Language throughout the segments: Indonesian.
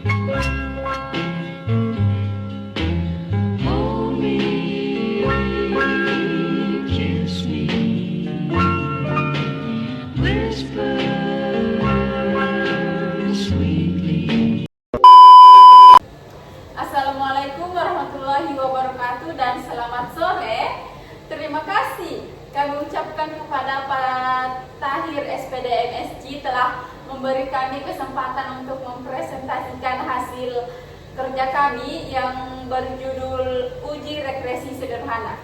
Hold me, kiss me, whisper sweetly. Assalamualaikum warahmatullahi wabarakatuh dan selamat sore. Terima kasih kami ucapkan kepada Pak Tahir SPD MSc telah memberi kami kesempatan untuk mempresentasikan hasil kerja kami yang berjudul Uji Regresi Sederhana.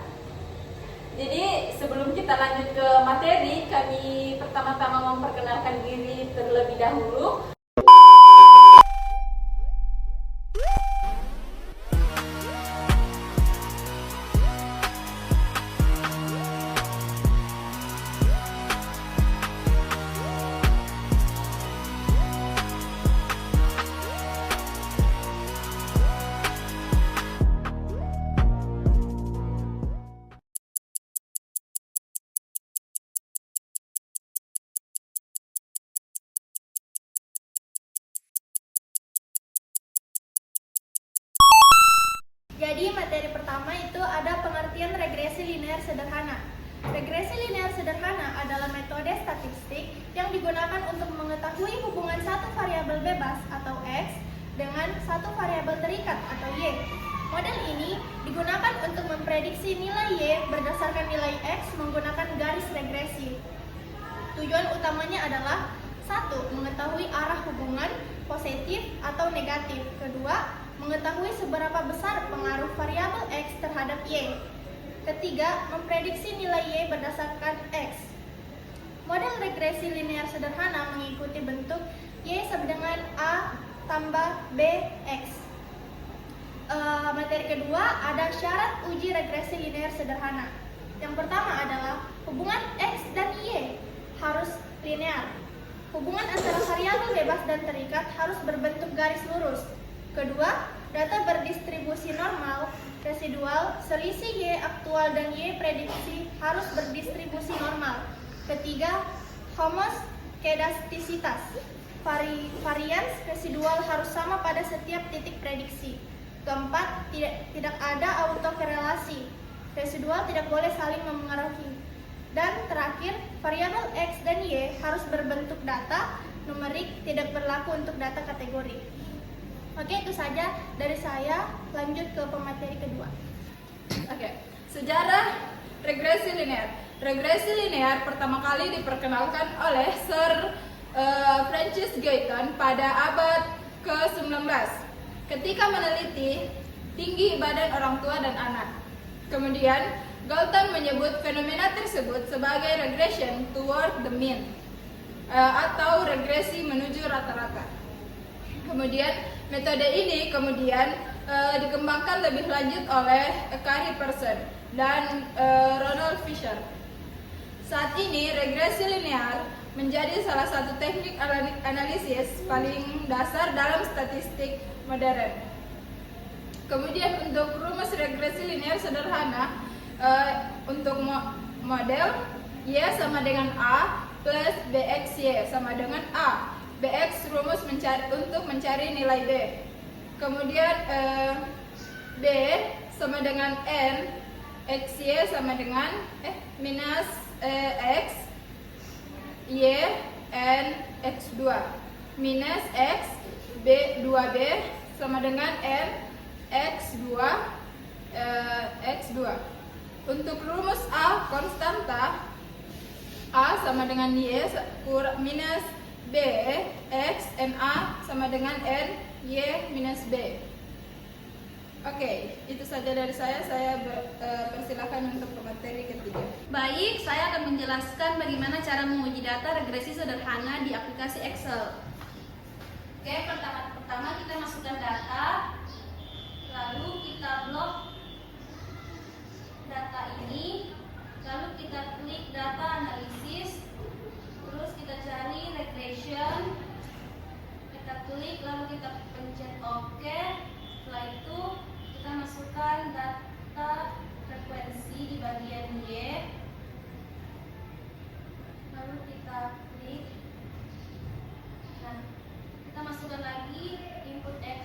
Jadi sebelum kita lanjut ke materi, kami pertama-tama memperkenalkan diri terlebih dahulu. Jadi materi pertama itu ada pengertian regresi linear sederhana. Regresi linear sederhana adalah metode statistik yang digunakan untuk mengetahui hubungan satu variabel bebas atau X dengan satu variabel terikat atau Y. Model ini digunakan untuk memprediksi nilai Y berdasarkan nilai X menggunakan garis regresi. Tujuan utamanya adalah 1. Mengetahui arah hubungan positif atau negatif. Kedua, mengetahui seberapa besar pengaruh variabel X terhadap Y. Ketiga, memprediksi nilai Y berdasarkan X. Model regresi linear sederhana mengikuti bentuk Y sama dengan A tambah B X. Materi kedua ada syarat uji regresi linear sederhana. Yang pertama adalah hubungan X dan Y harus linear. Hubungan antara variabel bebas dan terikat harus berbentuk garis lurus. Kedua, data berdistribusi normal, residual, selisih Y aktual dan Y prediksi harus berdistribusi normal. Ketiga, homoskedastisitas, varians residual harus sama pada setiap titik prediksi. Keempat, tidak ada autokorelasi, residual tidak boleh saling memengaruhi. Dan terakhir, variabel X dan Y harus berbentuk data numerik, tidak berlaku untuk data kategori. Oke, itu saja dari saya. Lanjut ke pemateri kedua. Sejarah regresi linear. Regresi linear pertama kali diperkenalkan oleh Sir Francis Galton pada abad ke-19 ketika meneliti tinggi badan orang tua dan anak. Kemudian, Galton menyebut fenomena tersebut sebagai regression toward the mean atau regresi menuju rata-rata. Kemudian metode ini dikembangkan lebih lanjut oleh Carey Pearson dan Ronald Fisher. Saat ini regresi linear menjadi salah satu teknik analisis paling dasar dalam statistik modern. Kemudian untuk rumus regresi linear sederhana, untuk model Y sama dengan A plus BXY sama dengan A. BX rumus untuk mencari nilai B. Kemudian B sama dengan N, XY sama dengan minus X, Y, N, X2 minus X, B, 2B sama dengan N, X2, X2. Untuk rumus A konstanta, A sama dengan Y minus B, X, N, A sama dengan N, Y, minus B. Oke, itu saja dari saya. Saya persilakan untuk materi ketiga. Baik, saya akan menjelaskan bagaimana cara menguji data regresi sederhana di aplikasi Excel. Oke, pertama kita masukkan data, lalu kita blok data ini, lalu kita klik data analisis, terus kita cari regression, kita klik lalu kita pencet OK. Setelah itu kita masukkan data frekuensi di bagian Y, lalu kita klik. Nah, kita masukkan lagi input X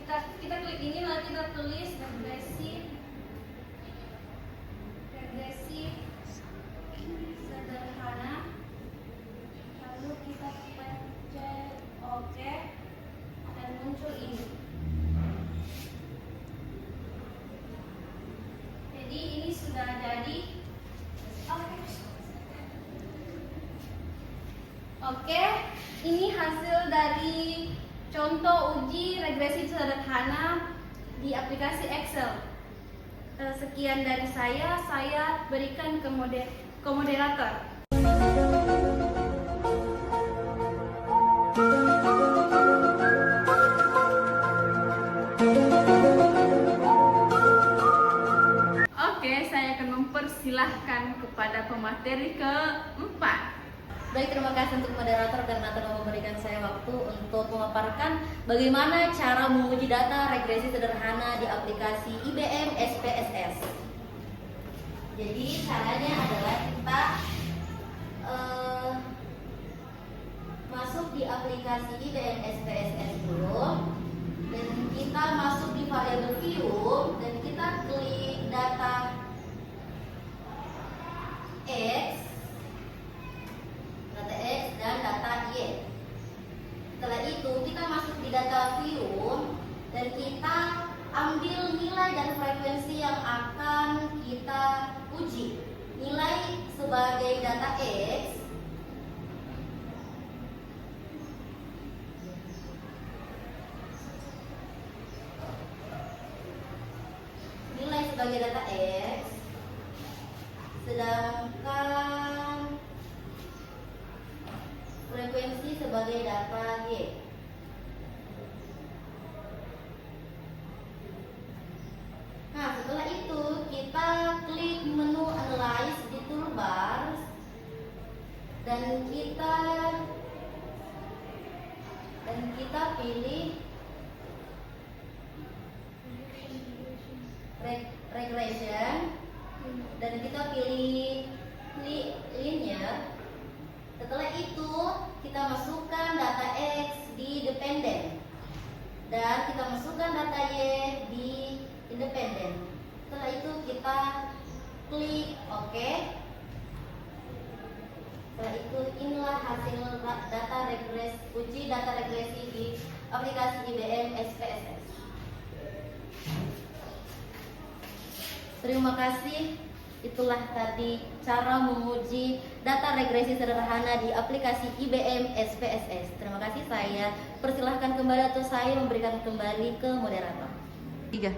kita klik ini lalu kita tulis regresi sederhana, lalu kita pencet oke dan muncul ini. Jadi ini sudah jadi. Oke, ini hasil dari contoh uji regresi sederhana di aplikasi Excel. Sekian dari saya berikan ke moderator. Oke, saya akan mempersilahkan kepada pemateri keempat. Baik, terima kasih untuk moderator karena telah memberikan saya waktu untuk memaparkan bagaimana cara menguji data regresi sederhana di aplikasi IBM SPSS. Jadi caranya adalah kita masuk di aplikasi IBM SPSS dulu, dan kita masuk di variabel view dan kita klik data X dan data Y. Setelah itu kita masuk di data view dan kita ambil nilai dan frekuensi yang akan kita uji. Nilai sebagai data X sedangkan frekuensi sebagai data Y. Nah, setelah itu kita klik menu Analyze di toolbar dan kita pilih regression dan kita pilih linear. Setelah itu kita masukkan data X di dependent dan kita masukkan data Y di independent. Setelah itu kita klik OK. Setelah itu inilah hasil uji data regresi di aplikasi IBM SPSS. Terima kasih. Itulah tadi cara menguji data regresi sederhana di aplikasi IBM SPSS. Terima kasih, saya persilahkan kembali atau saya memberikan kembali ke moderator. 3.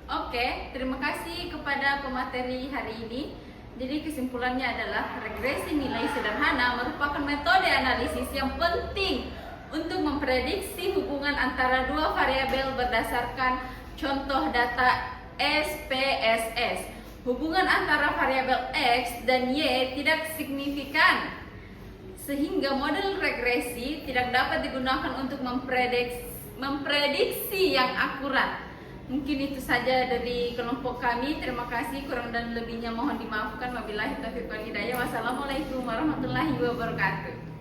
Oke, terima kasih kepada pemateri hari ini. Jadi kesimpulannya adalah regresi nilai sederhana merupakan metode analisis yang penting untuk memprediksi hubungan antara dua variabel berdasarkan contoh data SPSS. Hubungan antara variabel X dan Y tidak signifikan, sehingga model regresi tidak dapat digunakan untuk memprediksi yang akurat. Mungkin itu saja dari kelompok kami. Terima kasih, kurang dan lebihnya mohon dimaafkan. Wabillahi taufiq wal hidayah. Wassalamualaikum warahmatullahi wabarakatuh.